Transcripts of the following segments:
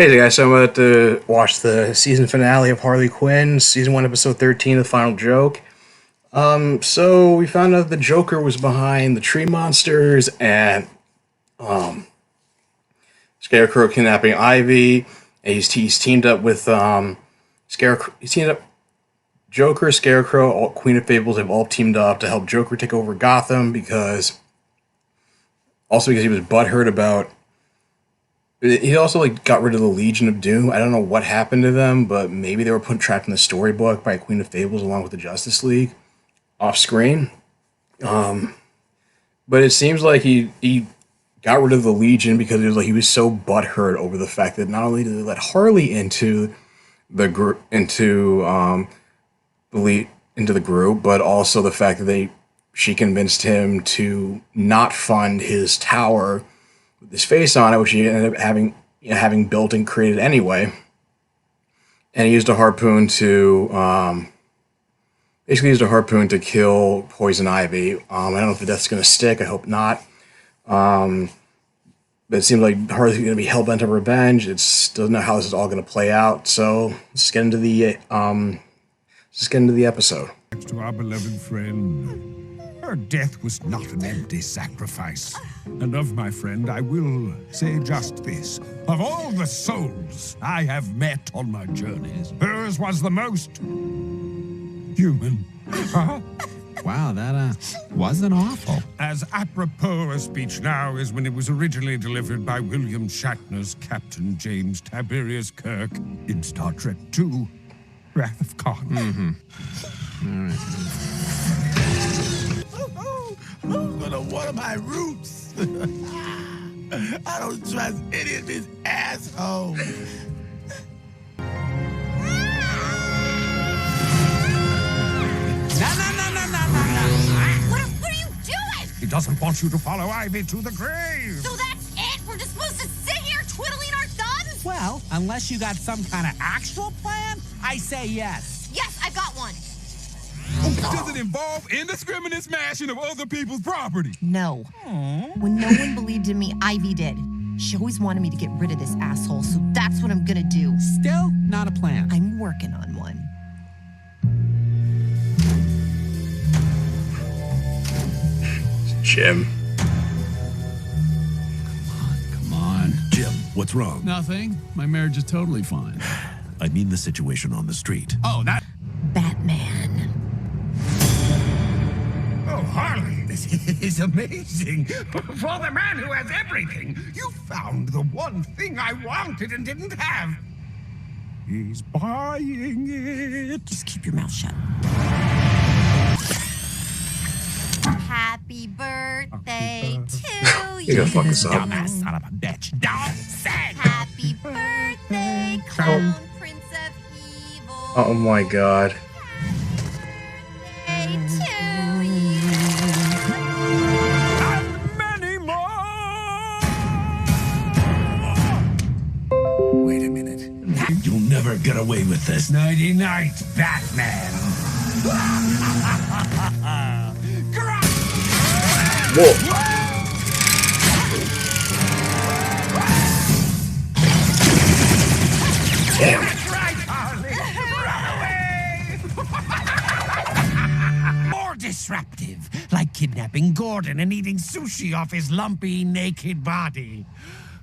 Hey there, guys, so I'm about to watch the season finale of Harley Quinn, season 1, episode 13, The Final Joke. So we found out the Joker was behind the tree monsters and Scarecrow kidnapping Ivy, and he's teamed up with Scarecrow. He's teamed up. Joker, Scarecrow, Queen of Fables have all teamed up to help Joker take over Gotham because he was butthurt about. He also got rid of the Legion of Doom. I don't know what happened to them, but maybe they were trapped in the storybook by Queen of Fables along with the Justice League off screen. But it seems like he got rid of the Legion because he was so butthurt over the fact that not only did they let Harley into the group into the group, but also the fact that she convinced him to not fund his tower with his face on it, which he ended up having built and created anyway. And he used a harpoon to kill Poison Ivy. I don't know if the death's going to stick. I hope not. But it seems like Harley's going to be hell bent on revenge. It doesn't know how this is all going to play out. So let's get into the episode. To our beloved friend. Her death was not an empty sacrifice. And of my friend, I will say just this. Of all the souls I have met on my journeys, hers was the most human. Huh? Wow, that wasn't awful. As apropos a speech now as when it was originally delivered by William Shatner's Captain James Tiberius Kirk in Star Trek II, Wrath of Khan. All right. Who's gonna water my roots? I don't trust any of these assholes. No. What are you doing? He doesn't want you to follow Ivy to the grave. So that's it? We're just supposed to sit here twiddling our thumbs? Well, unless you got some kind of actual plan, I say yes. Yes, I've got one. Does it involve indiscriminate smashing of other people's property? No. When no one believed in me, Ivy did. She always wanted me to get rid of this asshole, so that's what I'm gonna do. Still not a plan. I'm working on one. Jim. Come on. Jim, what's wrong? Nothing. My marriage is totally fine. I mean the situation on the street. Oh, that... Batman. Oh, Harley, this is amazing. For the man who has everything, you found the one thing I wanted and didn't have. He's buying it. Just keep your mouth shut. Happy birthday to You're you. gonna fuck this up. Dumbass son of a bitch. Don't say. Happy birthday, clone prince of evil. Oh my god. Happy birthday to you. And many more. Wait a minute. You'll never get away with this. Nighty night, Batman. Whoa. Damn. That's right, Harley. Run away. More disruptive, like kidnapping Gordon and eating sushi off his lumpy, naked body.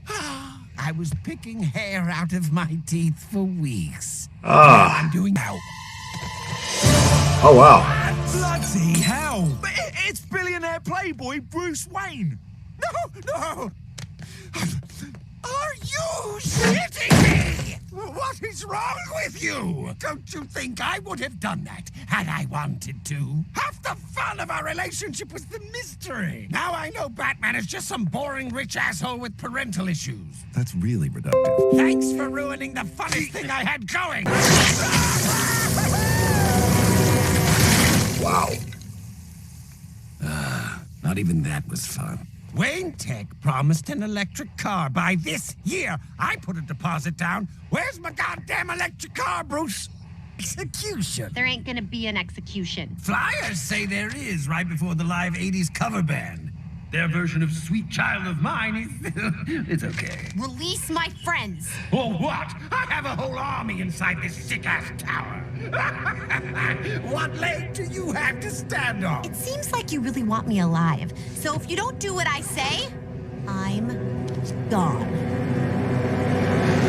I was picking hair out of my teeth for weeks. Now I'm doing now. Oh wow. Bloody hell! It's billionaire playboy Bruce Wayne. No! Are you shitting me? What is wrong with you? Don't you think I would have done that had I wanted to? Half the fun of our relationship was the mystery. Now I know Batman is just some boring rich asshole with parental issues. That's really reductive. Thanks for ruining the funnest thing I had going. Wow. Not even that was fun. Wayne Tech promised an electric car by this year. I put a deposit down. Where's my goddamn electric car, Bruce? Execution. There ain't gonna be an execution. Flyers say there is right before the live 80s cover band. Their version of Sweet Child of Mine is... it's okay. Release my friends. Or what? I have a whole army inside this sick-ass tower. What leg do you have to stand on? It seems like you really want me alive. So if you don't do what I say, I'm gone.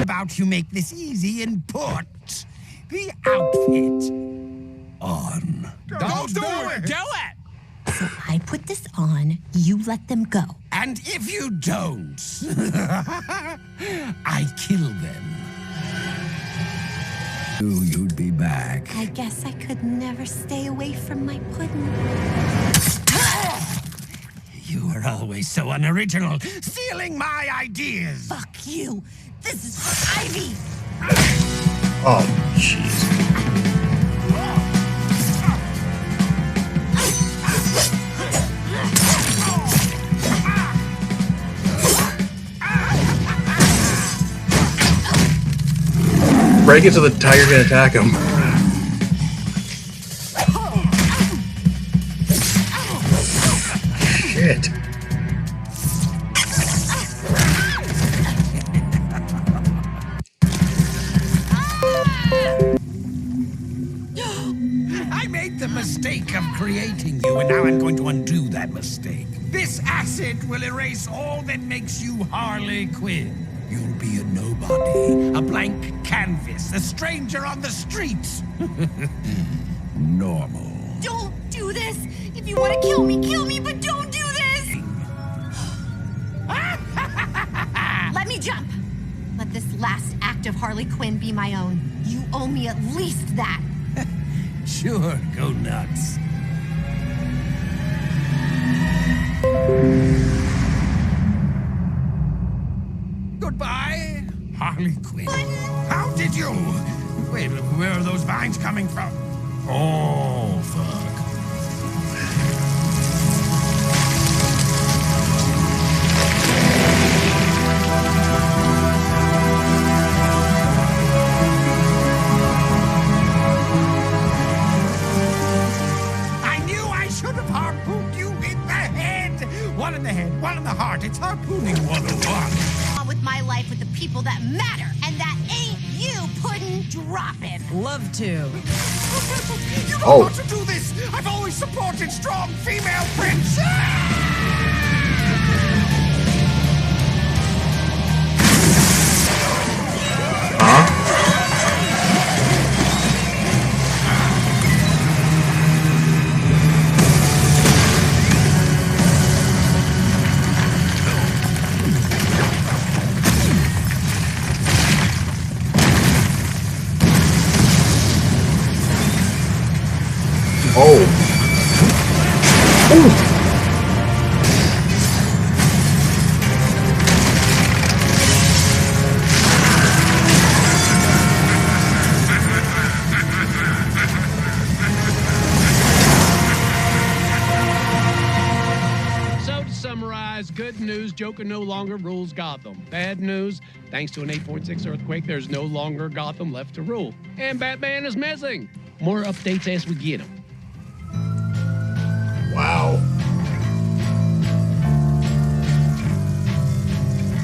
About you make this easy and put the outfit on. Don't do it! Do it! So I put this on, you let them go. And if you don't, I kill them. Knew you'd be back. I guess I could never stay away from my pudding. You were always so unoriginal, stealing my ideas. Fuck you. This is for Ivy. Oh, jeez. Break it so the tiger can attack him. Shit. I made the mistake of creating you, and now I'm going to undo that mistake. This acid will erase all that makes you Harley Quinn. You'll be a nobody, a blank canvas, a stranger on the streets. Normal. Don't do this. If you want to kill me, but don't do this. Let me jump. Let this last act of Harley Quinn be my own. You owe me at least that. Sure, go nuts. Goodbye, Harley Quinn. How did you? Wait, where are those vines coming from? Oh, fuck. I knew I should have harpooned you in the head. One in the head, one in the heart. It's harpooning 101. On with my life with the people that matter, and that ain't you, Puddin'. Drop it. Love to. You don't Oh. want to do this! I've always supported strong female friends! Oh. Ooh. So to summarize, good news, Joker no longer rules Gotham. Bad news, thanks to an 8.6 earthquake, there's no longer Gotham left to rule. And Batman is missing. More updates as we get them. Wow.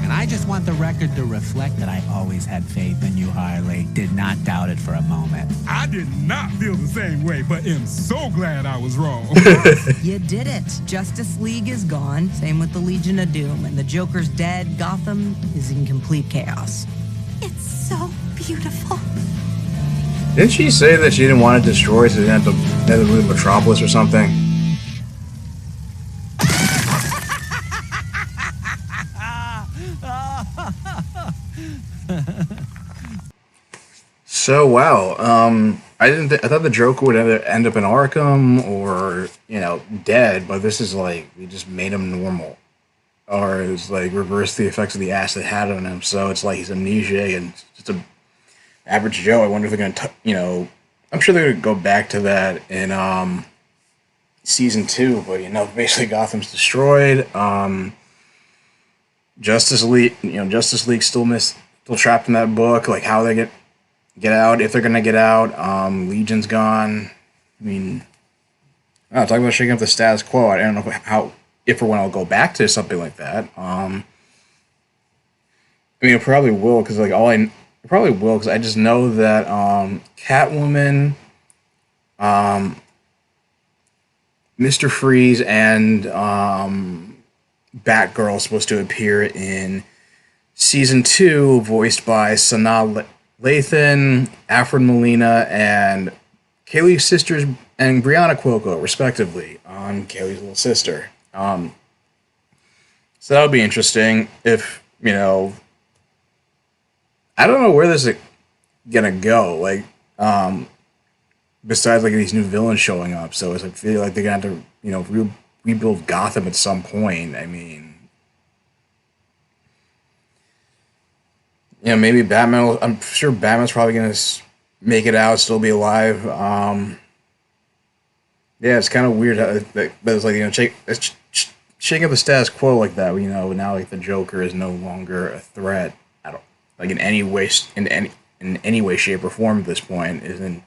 And I just want the record to reflect that I always had faith in you, Harley. Did not doubt it for a moment. I did not feel the same way, but am so glad I was wrong. You did it. Justice League is gone. Same with the Legion of Doom. And the Joker's dead. Gotham is in complete chaos. It's so beautiful. Didn't she say that she didn't want it destroyed so they didn't have to move to Metropolis or something? So wow, I thought the Joker would either end up in Arkham or dead, but this is like we just made him normal, or it's like reverse the effects of the acid had on him. So it's like he's amnesia and just a average Joe. I wonder if they're gonna, I'm sure they're gonna go back to that in season 2, but basically Gotham's destroyed. Justice League still trapped in that book. Like how they get out, if they're gonna get out. Legion's gone. I mean, talk about shaking up the status quo. I don't know if or when I'll go back to something like that. I mean, it probably will because like it probably will because I just know that Catwoman, Mr. Freeze, and Batgirl is supposed to appear in season 2, voiced by Sanaa Lathan, Alfred Molina, and Kaylee's sisters and Brianna Cuoco, respectively. Kaylee's little sister. So that'll be interesting. If I don't know where this is gonna go. Like, besides like these new villains showing up, so I feel like they're gonna have to rebuild Gotham at some point. I mean, maybe Batman. I'm sure Batman's probably gonna make it out, still be alive. Yeah, it's kind of weird, but it's like shaking up the status quo like that. Now like the Joker is no longer a threat. I don't like in any way, shape, or form at this point. Is an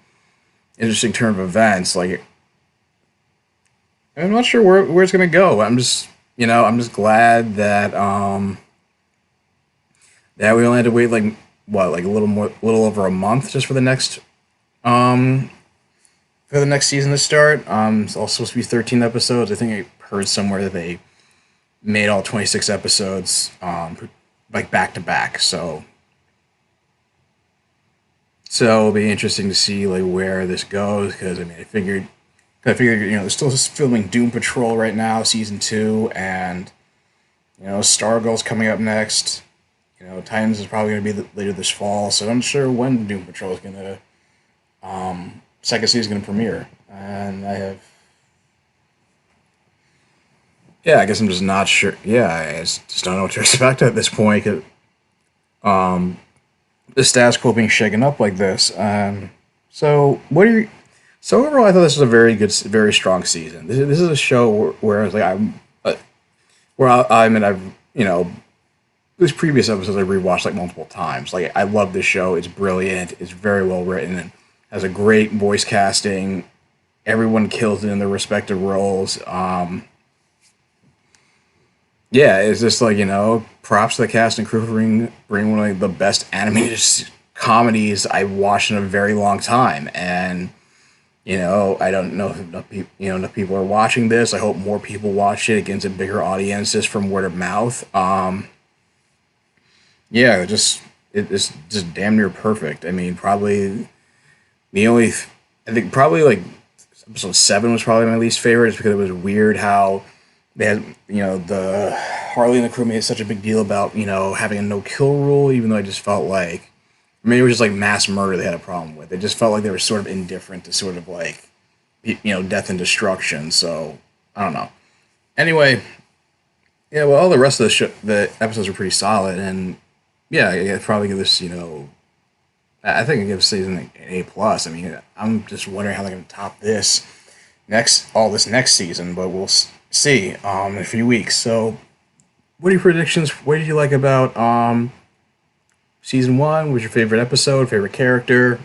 interesting turn of events. Like, I'm not sure where it's gonna go. I'm just glad that that we only had to wait like a little over a month just for the next season to start. It's all supposed to be 13 episodes. I think I heard somewhere that they made all 26 episodes like back to back. So it'll be interesting to see like where this goes, because I figured they're still filming Doom Patrol right now, season 2, and Stargirl's coming up next. Titans is probably going to be later this fall, so I'm not sure when Doom Patrol is going to second season is going to premiere, and I guess I'm just not sure. Yeah, I just don't know what to expect at this point. Cause, the status quo being shaken up like this. So overall, I thought this was a very good, very strong season. This is a show where I was like, these previous episodes I rewatched like multiple times. Like, I love this show. It's brilliant. It's very well written and has a great voice casting. Everyone kills it in their respective roles. It's just like, props to the cast and crew for bring one of the best animated comedies I've watched in a very long time. And, I don't know if enough people are watching this. I hope more people watch it. It gets a bigger audience just from word of mouth. It's just damn near perfect. I mean, probably probably like episode 7 was probably my least favorite, just because it was weird how they had, the Harley and the crew made such a big deal about, having a no-kill rule, even though I just felt like, maybe it was just like mass murder they had a problem with. It just felt like they were sort of indifferent to sort of like, death and destruction. So, I don't know. Anyway, all the rest of the episodes were pretty solid, and I'd probably give this, I think I'd give season an A+. I mean, I'm just wondering how they're going to top this next season, but we'll see in a few weeks. So, what are your predictions? What did you like about season 1? What was your favorite episode, favorite character?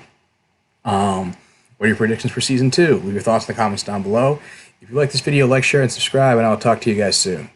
What are your predictions for season 2? Leave your thoughts in the comments down below. If you like this video, like, share, and subscribe, and I'll talk to you guys soon.